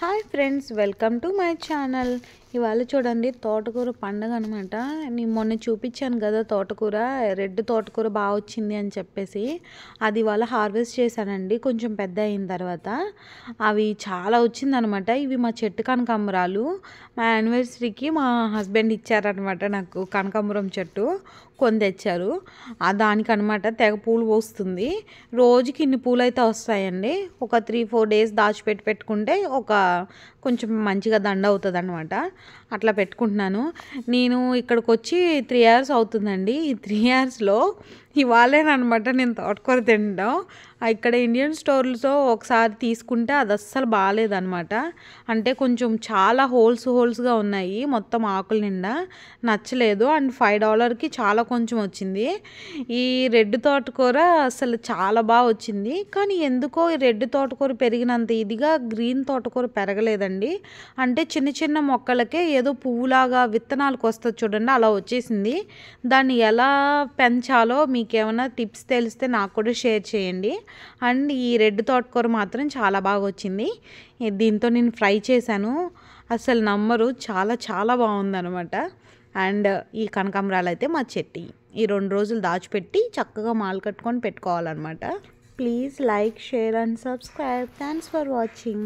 Hi friends, welcome to my channel. ఇవాళ చూడండి తోటకూర పండుగ అనమాట. నేను మొన్న చూపించాను కదా తోటకూర, రెడ్ తోటకూర బాగా వచ్చింది అని చెప్పేసి. అది ఇవాళ హార్వెస్ట్ చేశానండి కొంచెం పెద్ద అయిన తర్వాత. అవి చాలా వచ్చిందనమాట. ఇవి మా చెట్టు కనకాంబరాలు. మా యానివర్సరీకి మా హస్బెండ్ ఇచ్చారనమాట నాకు కనకాంబరం చెట్టు కొని తెచ్చారు. దానికనమాట తెగ పూలు పోస్తుంది. రోజుకి ఇన్ని పూలు అయితే వస్తాయండి. ఒక 3-4 డేస్ పెట్టుకుంటే కొంచెం మంచిగా దండ అవుతుంది అనమాట. అట్లా పెట్టుకుంటున్నాను. నేను ఇక్కడికి వచ్చి 3 ఇయర్స్ అవుతుందండి. ఈ 3 ఇయర్స్లో ఇవాళేనమాట నేను తోటకూర తినడం. ఇక్కడ ఇండియన్ స్టోర్స్లో ఒకసారి తీసుకుంటే అది అస్సలు బాగాలేదనమాట. అంటే కొంచెం చాలా హోల్స్గా ఉన్నాయి మొత్తం ఆకుల నిండా. నచ్చలేదు. అండ్ $5కి చాలా కొంచెం వచ్చింది. ఈ రెడ్ తోటకూర అసలు చాలా బాగా వచ్చింది. కానీ ఎందుకో ఈ రెడ్ తోటకూర పెరిగినంత ఇదిగా గ్రీన్ తోటకూర పెరగలేదండి. అంటే చిన్న చిన్న మొక్కలకే ఏదో పువ్వులాగా విత్తనాలకు వస్తుంది చూడండి, అలా వచ్చేసింది. దాన్ని ఎలా పెంచాలో మీకు ఏమైనా టిప్స్ తెలిస్తే నాకు కూడా షేర్ చేయండి. అండ్ ఈ రెడ్ తోటకూర మాత్రం చాలా బాగా వచ్చింది. దీంతో నేను ఫ్రై చేశాను. అసలు నమ్మరు, చాలా చాలా బాగుందనమాట. అండ్ ఈ కనకాంబరాలు అయితే మా చెట్టి ఈ 2 రోజులు దాచిపెట్టి చక్కగా మాల కట్టుకొని పెట్టుకోవాలన్నమాట. Please like, share and subscribe. Thanks for watching.